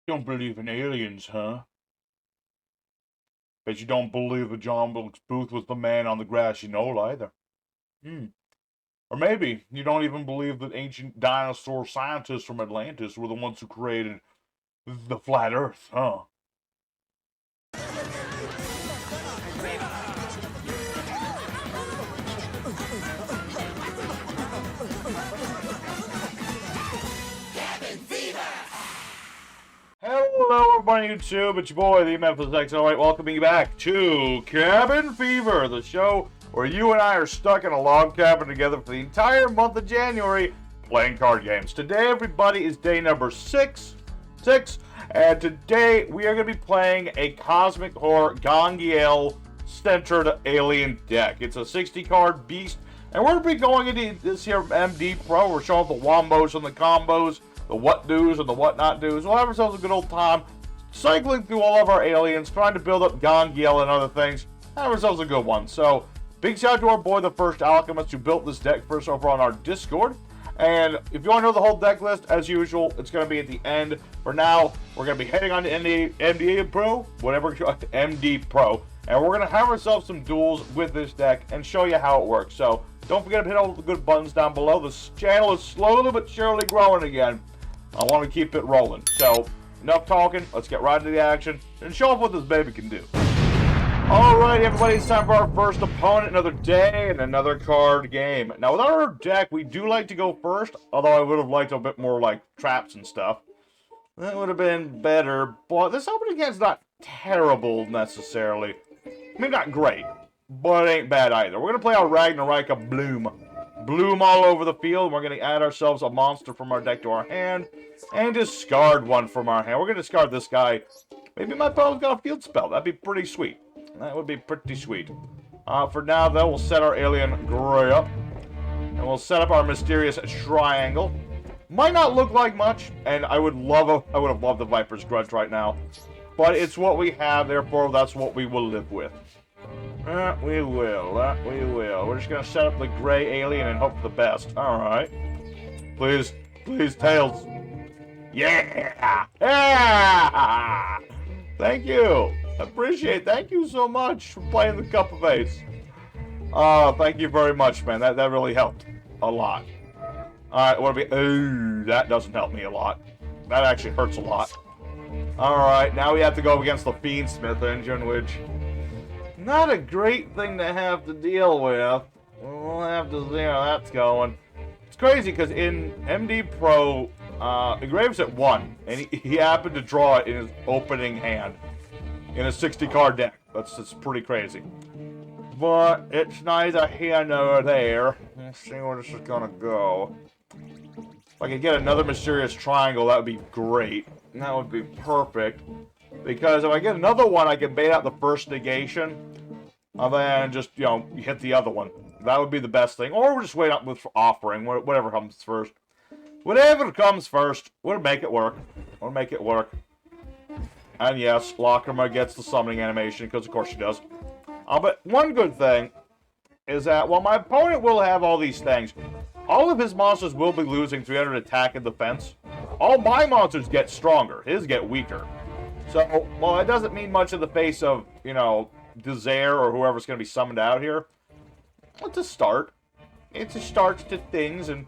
Don't believe in aliens, huh? Bet you don't believe that John Wilkes Booth was the man on the grassy knoll either. Hmm. Or maybe you don't even believe that ancient dinosaur scientists from Atlantis were the ones who created the flat Earth, huh? Hello, everybody on YouTube. It's your boy, the Ep.6. Alright, welcoming you back to Cabin Fever, the show where you and I are stuck in a log cabin together for the entire month of January playing card games. Today, everybody, is day number 6, and today we are going to be playing a Cosmic Horror Gangi'el centered alien deck. It's a 60-card beast, and we're going to be going into this here MD Pro. We're showing the wombos and the combos, the what do's and the what not do's. We'll have ourselves a good old time cycling through all of our aliens, trying to build up Gangi'el and other things. Have ourselves a good one. So, big shout out to our boy, the First Alchemist, who built this deck for us over on our Discord. And if you want to know the whole deck list, as usual, it's going to be at the end. For now, we're going to be heading on to MD Pro, whatever, MD Pro. And we're going to have ourselves some duels with this deck and show you how it works. So, don't forget to hit all the good buttons down below. This channel is slowly but surely growing again. I want to keep it rolling. So, enough talking. Let's get right into the action and show off what this baby can do. Alright, everybody, it's time for our first opponent. Another day and another card game. Now, with our deck, we do like to go first, although I would have liked a bit more, like, traps and stuff. That would have been better, but this opening hand's not terrible, necessarily. I mean, not great, but it ain't bad either. We're going to play our Ragnarok Bloom. Bloom all over the field. We're going to add ourselves a monster from our deck to our hand and discard one from our hand. We're going to discard this guy. Maybe my opponent's got a field spell. That'd be pretty sweet. That would be pretty sweet. For now, though, we'll set our alien Gray up. And we'll set up our mysterious triangle. Might not look like much, and I would have loved the Viper's Grudge right now. But it's what we have, therefore that's what we will live with. We will. We're just gonna set up the gray alien and hope for the best. Alright. Please, Tails. Yeah! Yeah! Thank you! Thank you so much for playing the Cup of Ace. Thank you very much, man. That really helped. A lot. Alright, what do we... Ooh, that doesn't help me a lot. That actually hurts a lot. Alright, now we have to go against the Fiendsmith engine, which... not a great thing to have to deal with. We'll have to see how that's going. It's crazy because in MD Pro, Engraves at 1, and he happened to draw it in his opening hand in a 60-card deck. That's pretty crazy. But it's neither here nor there. Let's see where this is gonna go. If I could get another mysterious triangle, that would be great. That would be perfect. Because if I get another one, I can bait out the first negation, and then just, you know, hit the other one. That would be the best thing. Or we'll just wait up with offering, whatever comes first. Whatever comes first, we'll make it work. We'll make it work. And yes, Lacrima gets the summoning animation, because of course she does. But one good thing is that while my opponent will have all these things, all of his monsters will be losing 300 attack and defense. All my monsters get stronger. His get weaker. So, well, it doesn't mean much in the face of, you know, Desire or whoever's going to be summoned out here. It's a start. It's a start to things, and,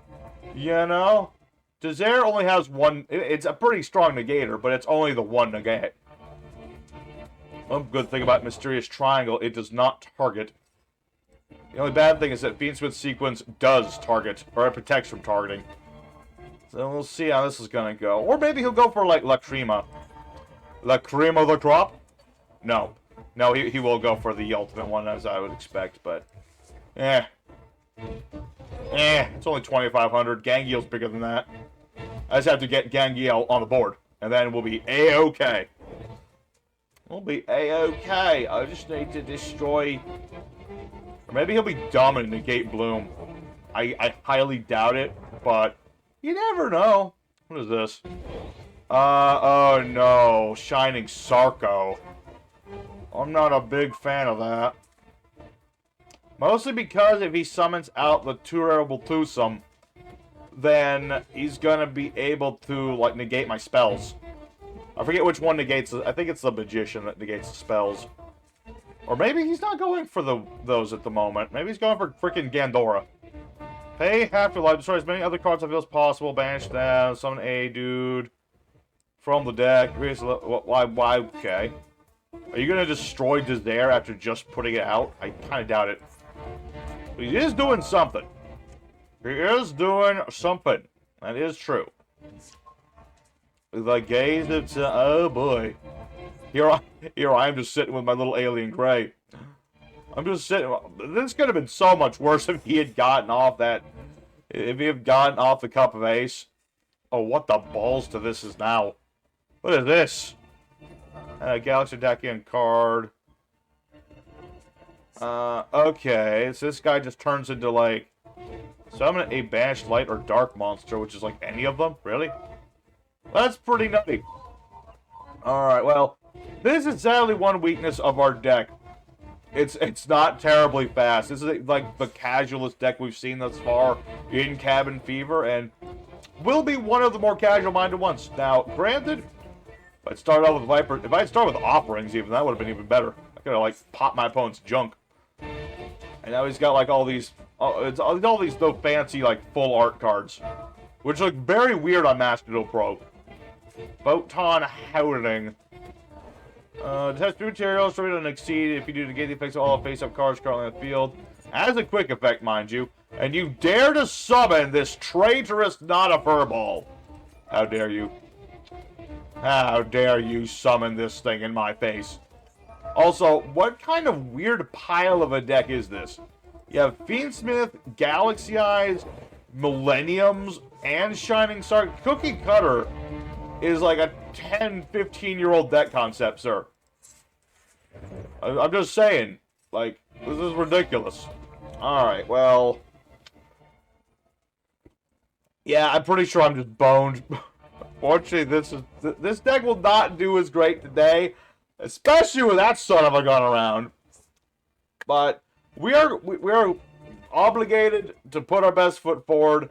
you know, Desire only has one. It's a pretty strong negator, but it's only the one negate. One good thing about Mysterious Triangle, it does not target. The only bad thing is that Fiendsmith Sequence does target, or it protects from targeting. So we'll see how this is going to go. Or maybe he'll go for, like, Lacrima. La cream of the crop? No. No, he will go for the ultimate one, as I would expect, but... it's only 2,500. Gangi'el's bigger than that. I just have to get Gangi'el on the board, and then we'll be A-okay. We'll be A-okay. I just need to destroy... Or maybe he'll be dumb and negate Bloom. I highly doubt it, but... you never know. What is this? Oh no, Shining Sarko. I'm not a big fan of that. Mostly because if he summons out the Terrible Twosome, then he's gonna be able to, like, negate my spells. I forget which one negates. I think it's the Magician that negates the spells. Or maybe he's not going for those at the moment. Maybe he's going for freaking Gandora. Pay half your life. Destroy as many other cards on the field as possible. Banish them. Summon a dude from the deck. Why? Okay. Are you going to destroy Desire after just putting it out? I kind of doubt it. But he is doing something. He is doing something. That is true. The gaze of... Oh, boy. Here I am just sitting with my little alien gray. I'm just sitting... This could have been so much worse if he had gotten off that... If he had gotten off the Cup of Ace. Oh, what the balls to this is now. What is this? Galaxy Dakian card. Okay. So this guy just turns into, like... Summon a banished light or dark monster, which is like any of them? Really? That's pretty nutty. Alright, well... This is sadly one weakness of our deck. It's not terribly fast. This is like the casualest deck we've seen thus far in Cabin Fever, and will be one of the more casual-minded ones. Now, granted, if I'd start out with Viper, if I'd start with Offerings even, that would have been even better. I could have, like, popped my opponent's junk. And now he's got, like, all these no fancy, like, full art cards, which look very weird on Master Duel Pro. Photon Howling. Test materials, so we don't exceed if you do negate the effects of all face-up cards currently on the field. As a quick effect, mind you. And you dare to summon this traitorous not a furball. How dare you? How dare you summon this thing in my face? Also, what kind of weird pile of a deck is this? You have Fiendsmith, Galaxy Eyes, Millenniums, and Shining Star. Cookie Cutter is like a 10, 15-year-old deck concept, sir. I'm just saying, like, this is ridiculous. Alright, well... Yeah, I'm pretty sure I'm just boned. Fortunately, this deck will not do as great today, especially with that son of a gun around. But we are obligated to put our best foot forward,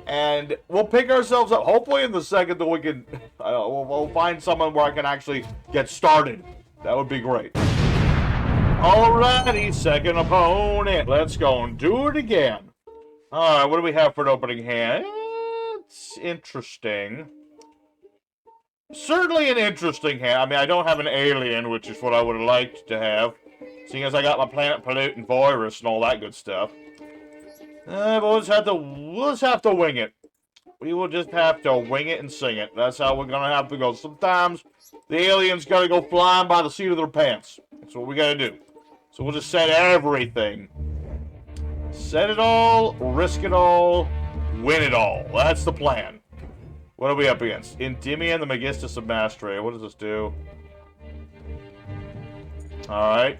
and we'll pick ourselves up. Hopefully, in the second that we can, we'll find someone where I can actually get started. That would be great. Alrighty, second opponent. Let's go and do it again. Alright, what do we have for an opening hand? It's interesting. Certainly an interesting hand. I mean, I don't have an alien, which is what I would have liked to have, seeing as I got my planet pollutant Horus and all that good stuff. But we'll just have to wing it. We will just have to wing it and sing it. That's how we're gonna have to go. Sometimes the aliens gotta go flying by the seat of their pants. That's what we gotta do. So we'll just set everything. Set it all, risk it all, win it all. That's the plan. What are we up against? Endymion, the Magistus of Mastery. What does this do? Alright.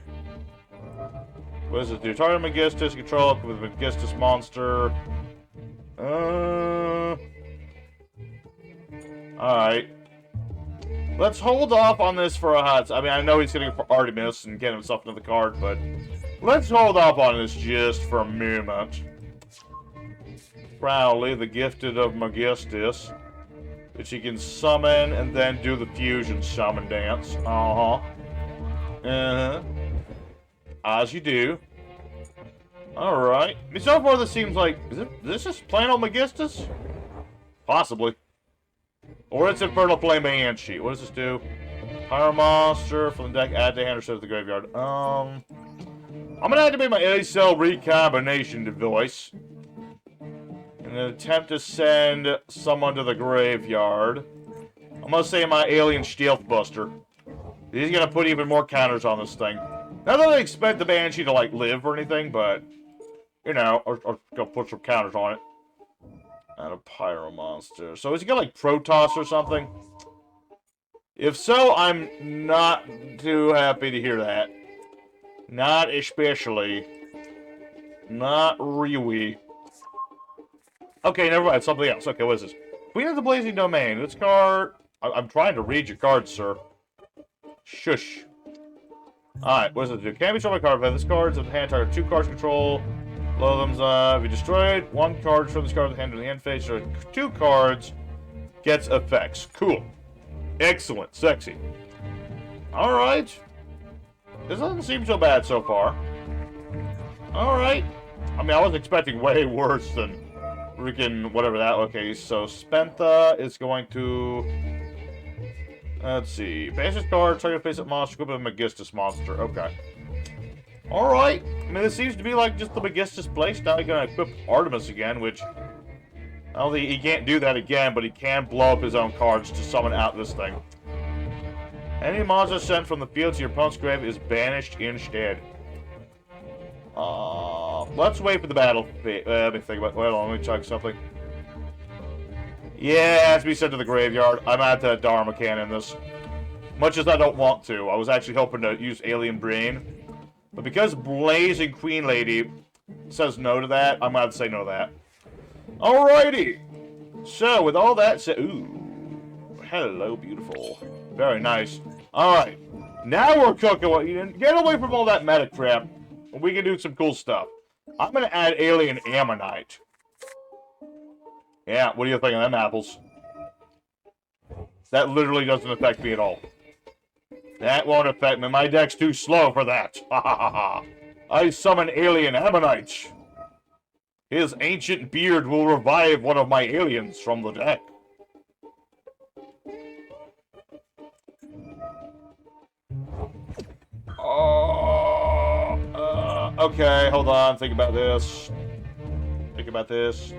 What does this do? Target Magistus, control up with Magistus monster. Alright. Let's hold off on this for a hot... I mean, I know he's going to go for Artemis and get himself into the card, but... Let's hold off on this just for a moment. Crowley, the Gifted of Magistus, which he can summon and then do the fusion summon dance. As you do. Alright. I mean, so far this seems like... Is this just plain old Magistus? Possibly. Or it's Infernal Flame Banshee. What does this do? Pyro Monster from the deck, add to hand or set to the graveyard. I'm gonna activate my A-Cell recombination device in an attempt to send someone to the graveyard. I'm gonna say my Alien Stealth Buster. He's gonna put even more counters on this thing. Not that I expect the Banshee to, like, live or anything, but, you know, or go put some counters on it. And a Pyro Monster. So is he gonna, like, Protoss or something? If so, I'm not too happy to hear that. Not especially. Not really. Okay, never mind. Something else. Okay, what is this? Queen of the Blazing Domain. This card... I'm trying to read your cards, sir. Shush. Alright, what does it do? Can't be shown by card play. This card's of the hand target. 2 cards control. Below them's, if you destroyed 1 card from this card with the hand to the end phase, or 2 cards gets effects. Cool. Excellent. Sexy. Alright. This doesn't seem so bad so far. Alright. I mean, I was expecting way worse than freaking whatever that... Okay, so Spentha is going to... Let's see. Basic card, target face-up monster, equip a Magistus monster. Okay. Alright. I mean, this seems to be like just the Magistus playstyle. You're gonna equip Artemis again, which... I don't think he can't do that again, but he can blow up his own cards to summon out this thing. Any monster sent from the field to your opponent's grave is banished instead. Let's wait for the battle. Let me think about... Hold on, let me check something. Yeah, it has to be sent to the graveyard. I'm at the Dharma can in this. Much as I don't want to. I was actually hoping to use Alien Brain. But because Blazing Queen Lady says no to that, I'm going to have to say no to that. Alrighty. So, with all that said... Ooh. Hello, beautiful. Very nice. Alright. Now we're cooking. Get away from all that meta crap. We can do some cool stuff. I'm going to add Alien Ammonite. Yeah, what do you think of them apples? That literally doesn't affect me at all. That won't affect me. My deck's too slow for that. Ha ha ha ha. I summon Alien Ammonite. His ancient beard will revive one of my aliens from the deck. Okay, hold on. Think about this. Think about this.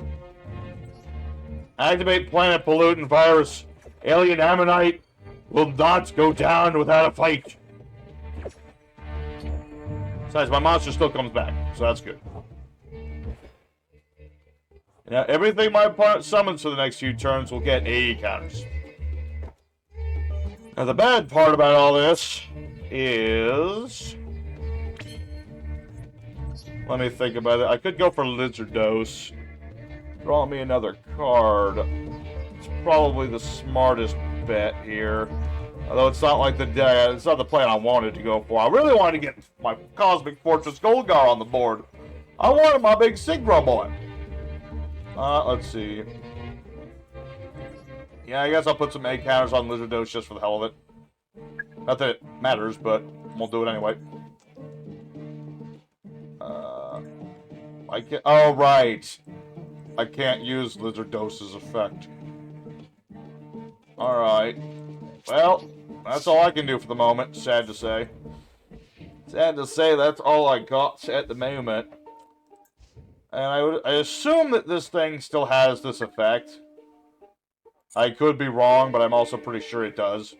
Activate Planet Pollutant Virus. Alien Ammonite will not go down without a fight. Besides, my monster still comes back, so that's good. Now, everything my opponent summons for the next few turns will get AE counters. Now, the bad part about all this is... Let me think about it. I could go for Lizard Dose. Draw me another card. It's probably the smartest bet here. Although it's not like it's not the plan I wanted to go for. I really wanted to get my CosmicFortressGol'Gar on the board. I wanted my big Synchro boy. Let's see. Yeah, I guess I'll put some egg counters on Lizard Dose just for the hell of it. Not that it matters, but we'll do it anyway. I can't... Oh, right. I can't use Lizard Dose's effect. Alright. Well, that's all I can do for the moment, sad to say. Sad to say, that's all I got at the moment. And I assume that this thing still has this effect. I could be wrong, but I'm also pretty sure it does.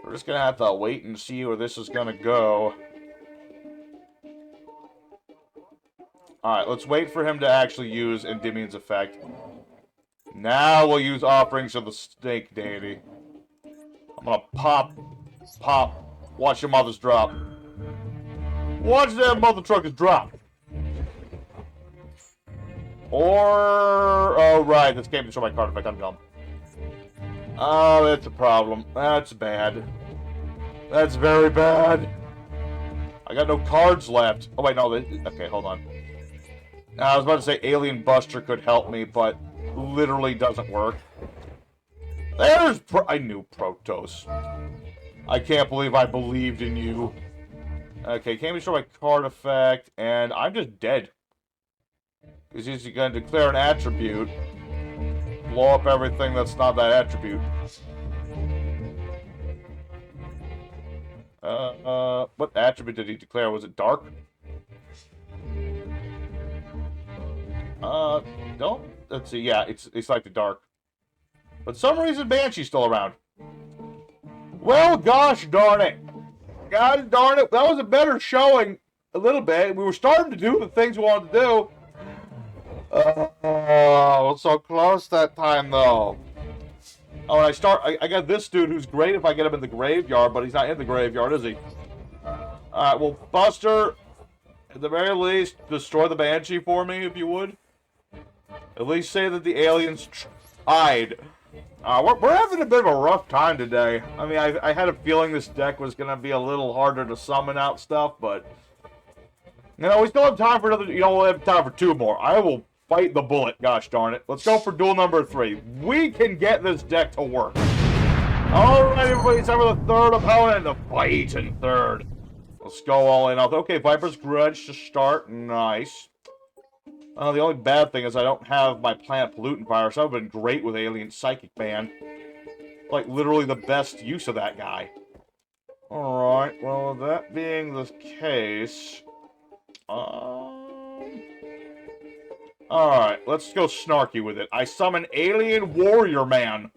We're just gonna have to wait and see where this is gonna go. Alright, let's wait for him to actually use Endymion's effect. Now we'll use Offerings of the Snake Deity. I'm gonna pop. Watch your mothers drop. Watch that mother truckers drop. Or... Oh, right, this can't destroy my card effect. I'm dumb. Oh, that's a problem. That's bad. That's very bad. I got no cards left. Oh, wait, no. Okay, hold on. I was about to say Alien Buster could help me, but literally doesn't work. There's I knew Protos. I can't believe I believed in you. Okay, can't destroy my card effect, and I'm just dead. Because he's going to declare an attribute. Blow up everything that's not that attribute. What attribute did he declare? Was it dark? Don't... Let's see, yeah, it's like the dark. But for some reason, Banshee's still around. Well, gosh darn it. God darn it, that was a better showing, a little bit. We were starting to do the things we wanted to do. Oh, so close that time, though. Oh, and I got this dude who's great if I get him in the graveyard, but he's not in the graveyard, is he? Alright, well, Buster, at the very least, destroy the Banshee for me, if you would. At least say that the aliens tried. We're having a bit of a rough time today. I mean, I had a feeling this deck was going to be a little harder to summon out stuff, but... You know, we still have time for another... You know, we'll have time for two more. I will bite the bullet, gosh darn it. Let's go for duel number 3. We can get this deck to work. Alright, everybody, it's time for the third opponent, the fight in third. Let's go all in. Okay, Viper's Grudge to start. Nice. The only bad thing is I don't have my Planet Pollutant Virus. That would have been great with Alien Psychic Band. Like, literally the best use of that guy. Alright, well, that being the case... Alright, let's go snarky with it. I summon Alien Warrior Man.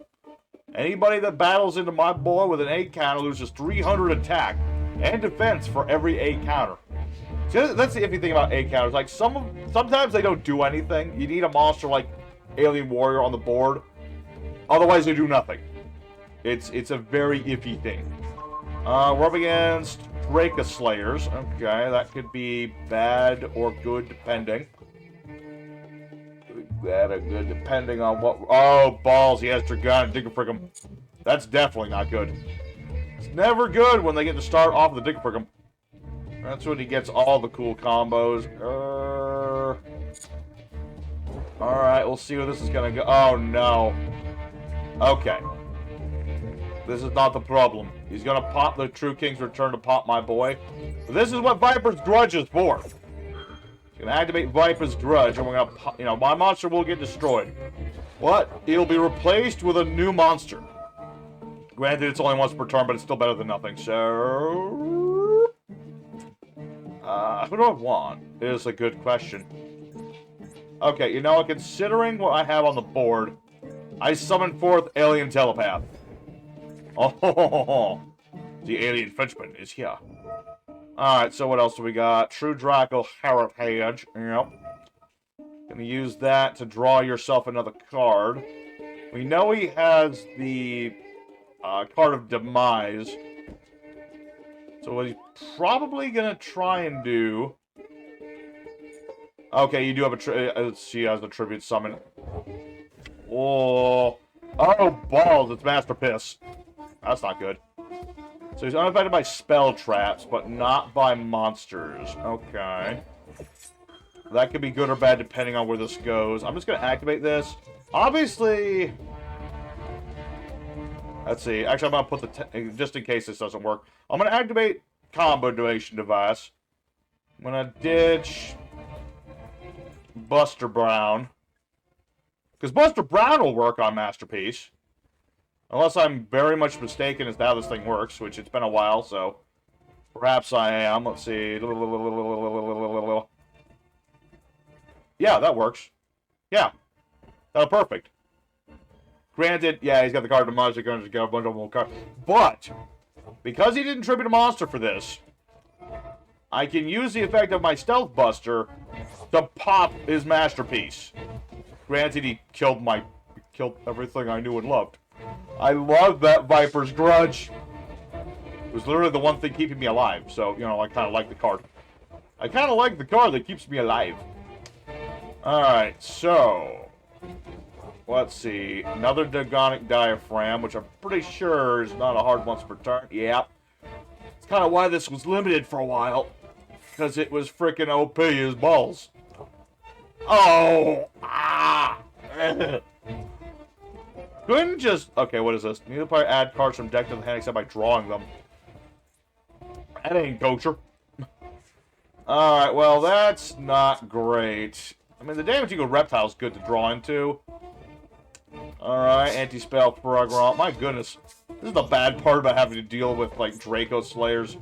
Anybody that battles into my boy with an 8 counter loses 300 attack and defense for every 8 counter. See, that's the iffy thing about 8 counters. Like, sometimes they don't do anything. You need a monster like Alien Warrior on the board. Otherwise, they do nothing. It's a very iffy thing. We're up against Draco Slayers. Okay, that could be bad or good, depending. Bad or good, depending on what... Oh, balls, he has Dragon, Diggerfriggum. That's definitely not good. It's never good when they get to start off with the Diggerfriggum. That's when he gets all the cool combos. Alright, we'll see where this is gonna go. Oh, no. Okay. This is not the problem. He's gonna pop the True King's Return to pop my boy. But this is what Viper's Grudge is for. He's gonna activate Viper's Grudge, and we're gonna pop, you know, my monster will get destroyed. But it'll be replaced with a new monster. Granted, it's only once per turn, but it's still better than nothing. So, who do I want? Is a good question. Okay, you know, considering what I have on the board, I summon forth Alien Telepath. Oh, the Alien Frenchman is here. Alright, so what else do we got? True Draco Heritage. Yep. Gonna use that to draw yourself another card. We know he has the card of Demise. So what he's probably gonna try and do... Okay, you do have a... let's see, he has a Tribute Summon. Oh, balls, it's Master Piss. That's not good. So he's unaffected by spell traps, but not by monsters. Okay. That could be good or bad depending on where this goes. I'm just going to activate this. Obviously... Let's see. Actually, I'm going to put the... just in case this doesn't work. I'm going to activate Combo Donation Device. I'm going to ditch... Buster Brown. Because Buster Brown will work on Masterpiece. Unless I'm very much mistaken as to how this thing works, which it's been a while, so... Perhaps I am. Let's see. Yeah, that works. Yeah. That's perfect. Granted, yeah, he's got the card of monster, he's got a bunch of more cards. But, because he didn't tribute a monster for this, I can use the effect of my Stealth Buster to pop his Masterpiece. Granted, he killed everything I knew and loved. I love that Viper's Grudge. It was literally the one thing keeping me alive, so, you know, I kind of like the card. I kind of like the card that keeps me alive. Alright, so... Let's see. Another Dagonic Diaphragm, which I'm pretty sure is not a hard once per turn. Yep. It's kind of why this was limited for a while. Because it was freaking OP as balls. Oh! Ah! Couldn't just... Okay, what is this? Neither player add cards from deck to the hand except by drawing them. That ain't kosher. Alright, well, that's not great. I mean, the damage equal reptile is good to draw into. Alright, anti-spell program. My goodness. This is the bad part about having to deal with, like, Draco Slayers.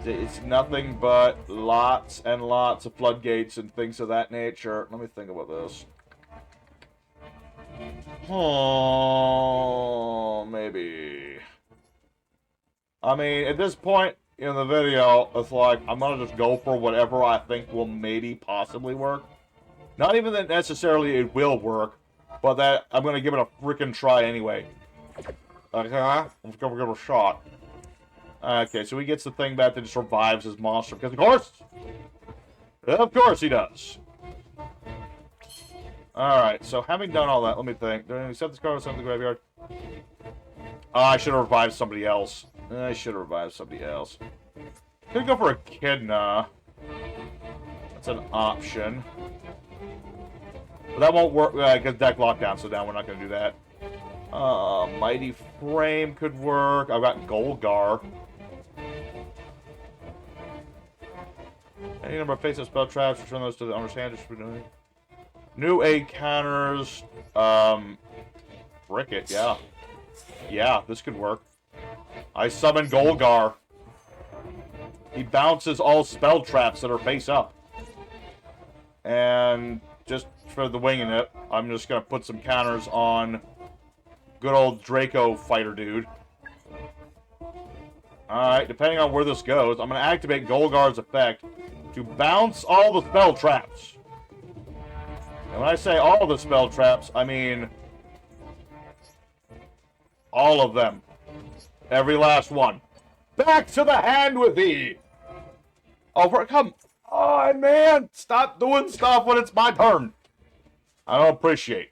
It's nothing but lots and lots of floodgates and things of that nature. Let me think about this. Oh, maybe. I mean, at this point in the video, it's like, I'm gonna just go for whatever I think will maybe possibly work. Not even that necessarily it will work, but that I'm gonna give it a freaking try anyway. Okay, I'm just gonna give it a shot. Okay, so he gets the thing back that just revives his monster, because of course he does. Alright, so having done all that, let me think. Do I accept this card or something in the graveyard? Oh, I should have revived somebody else. Could go for a Echidna. That's an option. But that won't work, because deck lockdown, so now we're not going to do that. Mighty Frame could work. I've got Gol'Gar. Any number of faces, spell traps, return those to the owner's hand. New 8 counters. Frick it, yeah. Yeah, this could work. I summon Gol'Gar. He bounces all spell traps that are face up. And just for the winging it, I'm just going to put some counters on good old Draco fighter dude. Alright, depending on where this goes, I'm going to activate Gol'Gar's effect to bounce all the spell traps. And when I say all the spell traps, I mean all of them. Every last one. Back to the hand with thee! Oh, come on, man! Stop doing stuff when it's my turn! I don't appreciate.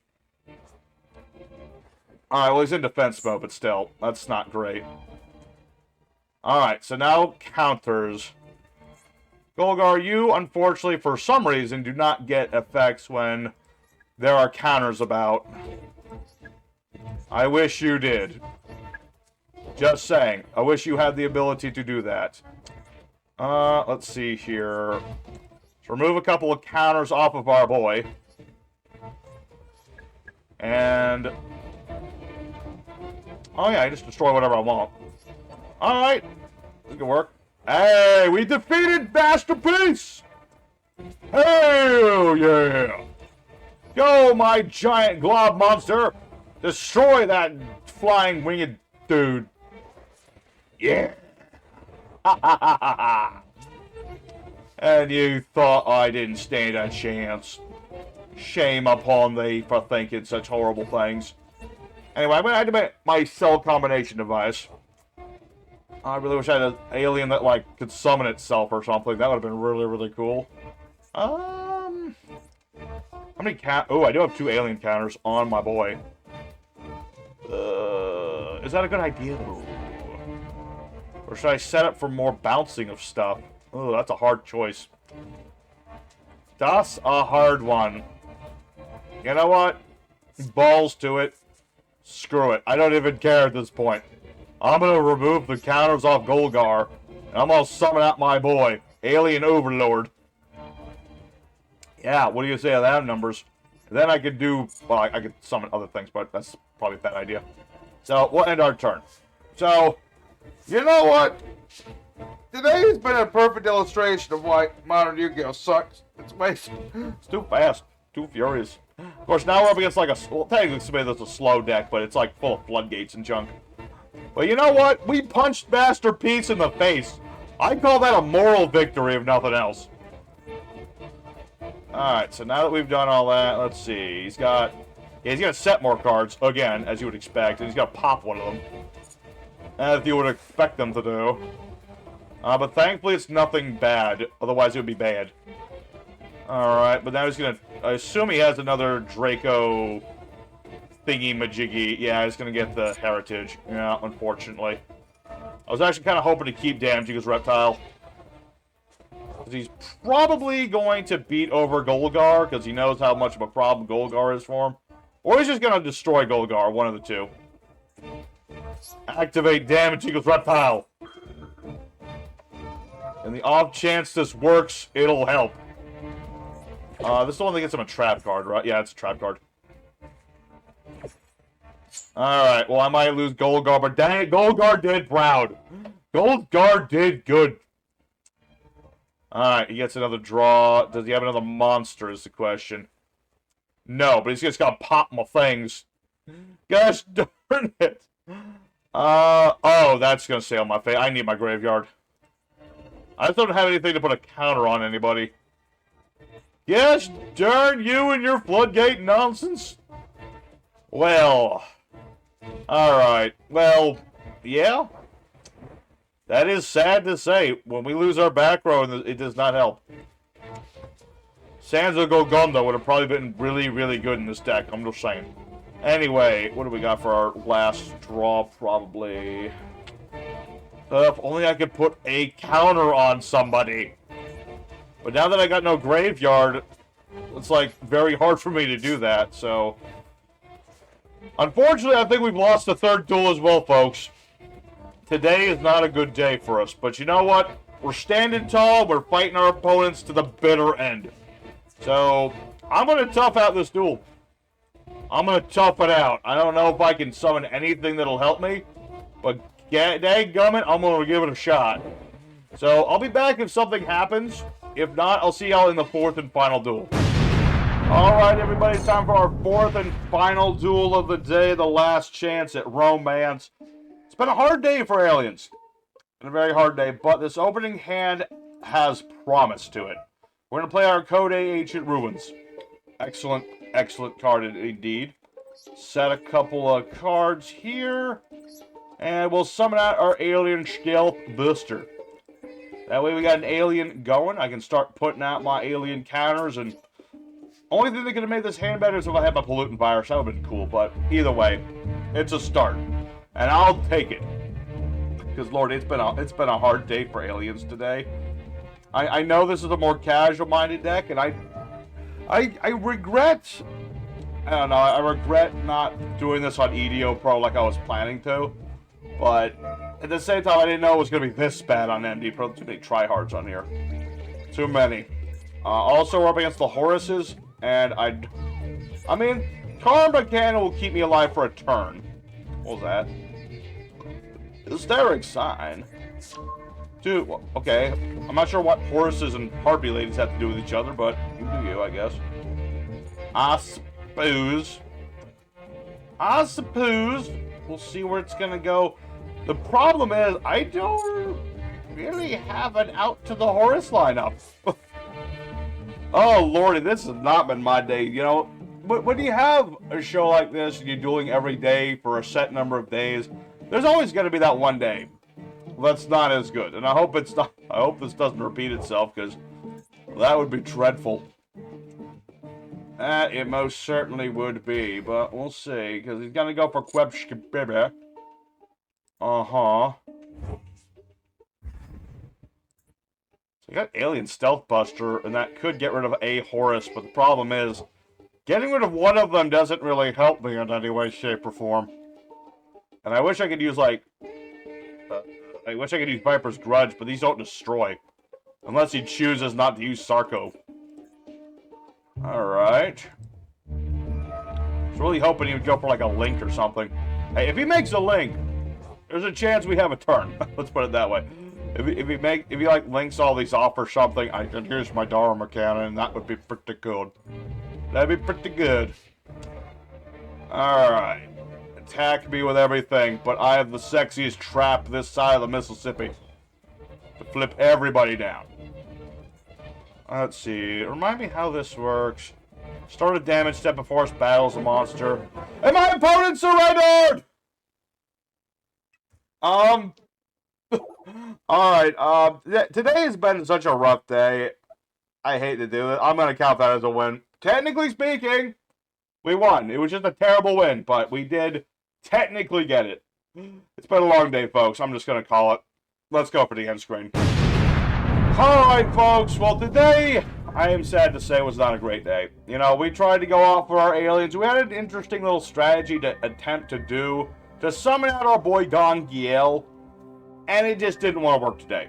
Alright, well, he's in defense mode, but still, that's not great. Alright, so now counters. Gol'Gar, you, unfortunately, for some reason, do not get effects when there are counters about. I wish you did. Just saying. I wish you had the ability to do that. Let's see here. Let's remove a couple of counters off of our boy. And... oh yeah, I just destroy whatever I want. Alright. This can work. Hey, we defeated Magistus! Hell yeah! Go, my giant glob monster! Destroy that flying winged dude. Yeah! And you thought I didn't stand a chance. Shame upon thee for thinking such horrible things. Anyway, I'm going to activate my cell combination device. I really wish I had an alien that, like, could summon itself or something. That would have been really, really cool. How many oh, I do have 2 alien counters on my boy. Is that a good idea, though? Or should I set up for more bouncing of stuff? Oh, that's a hard choice. That's a hard one. You know what? Balls to it. Screw it. I don't even care at this point. I'm going to remove the counters off Gol'Gar, and I'm going to summon out my boy, Alien Overlord. Yeah, what do you say of that, numbers? Then I could do, well, I could summon other things, but that's probably a bad idea. So, we'll end our turn. So, you know what? Today's been a perfect illustration of why modern Yu-Gi-Oh! Sucks. It's amazing. It's too fast. Too furious. Of course, now we're up against like a, well, technically that's a slow deck, but it's like full of floodgates and junk. But you know what? We punched Masterpiece in the face. I call that a moral victory, if nothing else. Alright, so now that we've done all that, let's see. He's got... yeah, he's going to set more cards, again, as you would expect. And he's going to pop one of them. As you would expect them to do. But thankfully it's nothing bad. Otherwise it would be bad. Alright, but now he's going to... I assume he has another Draco... thingy-majiggy. Yeah, he's going to get the Heritage. Yeah, unfortunately. I was actually kind of hoping to keep damaging his Reptile. Because he's probably going to beat over Gol'Gar, because he knows how much of a problem Gol'Gar is for him. Or he's just going to destroy Gol'Gar, one of the two. Activate damaging his Reptile. And the off chance this works, it'll help. This is the one that gets him a trap card, right? Yeah, it's a trap card. Alright, well, I might lose Gol'Gar, but dang it, Gol'Gar did proud. Gol'Gar did good. Alright, he gets another draw. Does he have another monster is the question. No, but he's just gonna pop my things. Gosh darn it. Oh, that's gonna stay on my face. I need my graveyard. I just don't have anything to put a counter on anybody. Gosh darn you and your floodgate nonsense. Well... alright, well, yeah. That is sad to say. When we lose our back row, it does not help. Sansa Golgunda would have probably been really, really good in this deck, I'm just saying. Anyway, what do we got for our last draw, probably? If only I could put a counter on somebody. But now that I got no graveyard, it's like very hard for me to do that, so... Unfortunately, I think we've lost the third duel as well, folks. Today is not a good day for us, but you know what? We're standing tall, we're fighting our opponents to the bitter end. So, I'm going to tough out this duel. I'm going to tough it out. I don't know if I can summon anything that'll help me, but dadgummit, I'm going to give it a shot. So, I'll be back if something happens. If not, I'll see y'all in the fourth and final duel. Alright, everybody, it's time for our fourth and final duel of the day, the last chance at romance. It's been a hard day for aliens. Been a very hard day, but this opening hand has promise to it. We're going to play our Code Ancient Ruins. Excellent, excellent card indeed. Set a couple of cards here, and we'll summon out our Alien Stealth Booster. That way we got an alien going. I can start putting out my alien counters, and only thing that could have made this hand better is if I had my pollutant virus. That would have been cool, but either way, it's a start. And I'll take it. Because, Lord, it's been a hard day for aliens today. I know this is a more casual-minded deck, and I regret... I don't know, I regret not doing this on EDO Pro like I was planning to. But at the same time, I didn't know it was going to be this bad on MD Pro. Too many tryhards on here. Too many. Also, we're up against the Horuses. And I mean, Karma Cannon will keep me alive for a turn. What was that? Hysteric Sign. Dude, okay. I'm not sure what Horuses and Harpy ladies have to do with each other, but you do you, I guess. I suppose. We'll see where it's gonna go. The problem is, I don't really have an out to the Horus lineup. Oh, Lordy, this has not been my day. You know, when you have a show like this and you're dueling every day for a set number of days, there's always going to be that one day that's not as good. And I hope it's not. I hope this doesn't repeat itself, because that would be dreadful. That it most certainly would be, but we'll see, because he's going to go for Quebshkibebe. Uh-huh. I got Alien Stealth Buster, and that could get rid of a Horus, but the problem is, getting rid of one of them doesn't really help me in any way, shape, or form. And I wish I could use, like, I wish I could use Viper's Grudge, but these don't destroy. Unless he chooses not to use Sarko. Alright. I was really hoping he would go for, like, a Link or something. Hey, if he makes a Link, there's a chance we have a turn. Let's put it that way. If he like links all these off or something, I can use my Dharma cannon, and that would be pretty good. That'd be pretty good. Alright. Attack me with everything, but I have the sexiest trap this side of the Mississippi. To flip everybody down. Let's see. Remind me how this works. Start a damage step before it battles a monster. And my opponent surrendered! Alright, today has been such a rough day. I hate to do it. I'm going to count that as a win. Technically speaking, we won. It was just a terrible win, but we did technically get it. It's been a long day, folks. I'm just going to call it. Let's go for the end screen. Alright, folks. Well, today, I am sad to say, was not a great day. You know, we tried to go off for our aliens. We had an interesting little strategy to attempt to do to summon out our boy Gangi'el. And it just didn't want to work today.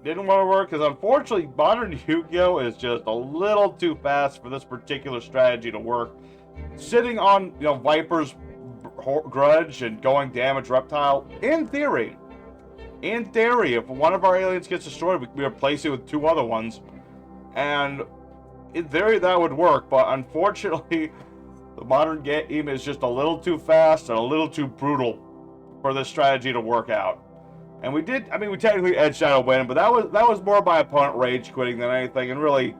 Didn't want to work because, unfortunately, modern Yugioh is just a little too fast for this particular strategy to work. Sitting on, you know, Viper's Grudge and going damage Reptile, in theory, if one of our aliens gets destroyed, we replace it with two other ones. And in theory, that would work, but unfortunately, the modern game is just a little too fast and a little too brutal for this strategy to work out. And we did, I mean, we technically edged out a win, but that was more my opponent rage quitting than anything. And really,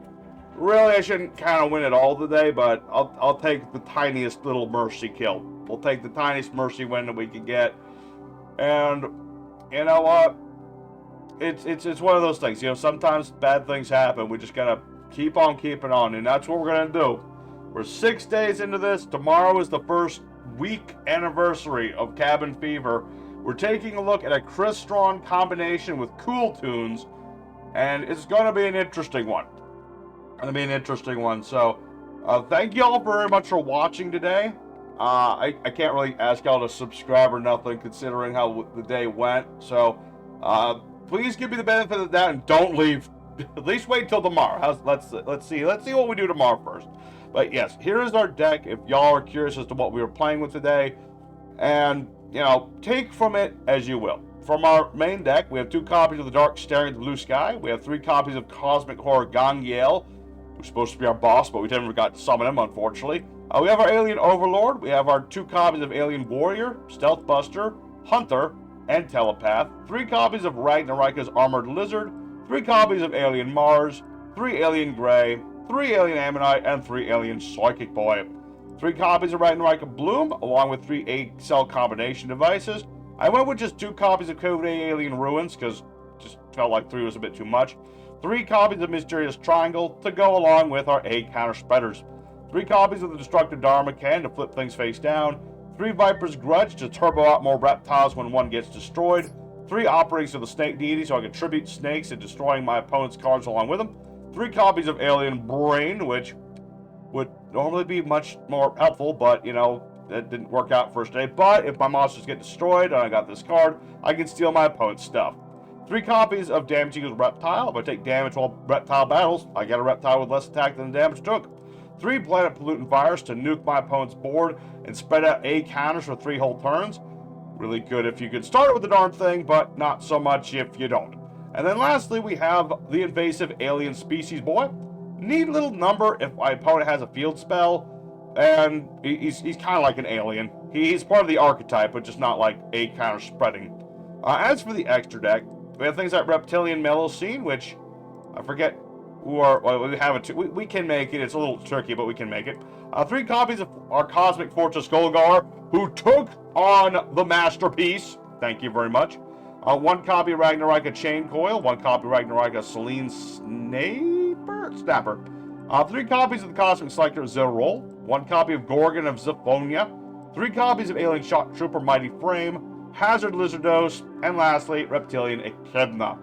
I shouldn't kind of win it all today, but I'll take the tiniest little mercy kill. We'll take the tiniest mercy win that we can get. And you know what? It's one of those things. You know, sometimes bad things happen. We just gotta keep on keeping on, and that's what we're gonna do. We're 6 days into this. Tomorrow is the first week anniversary of Cabin Fever. We're taking a look at a Crystron combination with Cool Tunes, and it's going to be an interesting one. So, thank you all very much for watching today. I can't really ask y'all to subscribe or nothing, considering how the day went. So, please give me the benefit of that and don't leave. At least wait till tomorrow. Let's see what we do tomorrow first. But yes, here is our deck. If y'all are curious as to what we were playing with today, and you know, take from it as you will. From our main deck, we have 2 copies of the Dark Staring at the Blue Sky. We have 3 copies of Cosmic Horror Gangi'el, who's supposed to be our boss, but we never got to summon him, unfortunately. We have our Alien Overlord. We have our 2 copies of Alien Warrior, Stealth Buster, Hunter, and Telepath. 3 copies of Ragnarika's Armored Lizard. 3 copies of Alien Mars. 3 Alien Grey. 3 Alien Ammonite, and 3 Alien Psychic Boy. 3 copies of Ragnarika Bloom, along with 3 8-cell combination devices. I went with just 2 copies of Code A Alien Ruins, because just felt like 3 was a bit too much. 3 copies of Mysterious Triangle to go along with our 8 counter spreaders. 3 copies of the Destructive Dharma Can to flip things face down. 3 Viper's Grudge to turbo out more reptiles when one gets destroyed. 3 Offerings of the Snake Deity so I can tribute snakes and destroying my opponent's cards along with them. 3 copies of Alien Brain, which would normally be much more helpful, but, you know, that didn't work out first day. But if my monsters get destroyed and I got this card, I can steal my opponent's stuff. 3 copies of Damage Equals Reptile. If I take damage while reptile battles, I get a reptile with less attack than the damage took. 3 Planet Pollutant Virus to nuke my opponent's board and spread out A counters for 3 whole turns. Really good if you can start with the darn thing, but not so much if you don't. And then lastly, we have the Invasive Alien Species Boy. Neat little number if my opponent has a field spell. And he's kind of like an alien. He's part of the archetype, but just not like A counter spreading. As for the extra deck, we have things like Reptilian Melocene, which I forget who are. Well, we have it. We can make it. It's a little tricky, but we can make it. 3 copies of our CosmicFortressGol'Gar, who took on the Masterpiece. Thank you very much. 1 copy of Ragnarika Chain Coil. 1 copy of Ragnarika Selene Snapper. 3 copies of the Cosmic Selector Zerol. 1 copy of Gorgon of Zephonia. 3 copies of Alien Shock Trooper Mighty Frame. Hazard Lizardos. And lastly, Reptilian Echidna.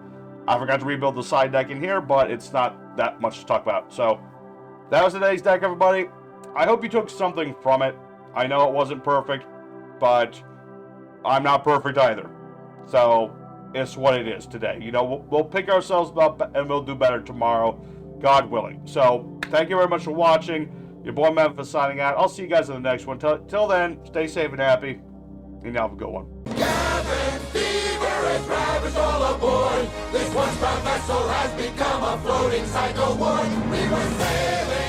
I forgot to rebuild the side deck in here, but it's not that much to talk about. So, that was today's deck, everybody. I hope you took something from it. I know it wasn't perfect, but I'm not perfect either. So, it's what it is today. You know, we'll pick ourselves up and we'll do better tomorrow, God willing. So, thank you very much for watching. Your boy Memphis signing out. I'll see you guys in the next one. Till then, stay safe and happy, and have a good one. Cabin fever is ravaged all aboard. This once proud vessel has become a floating psycho ward. We were sailing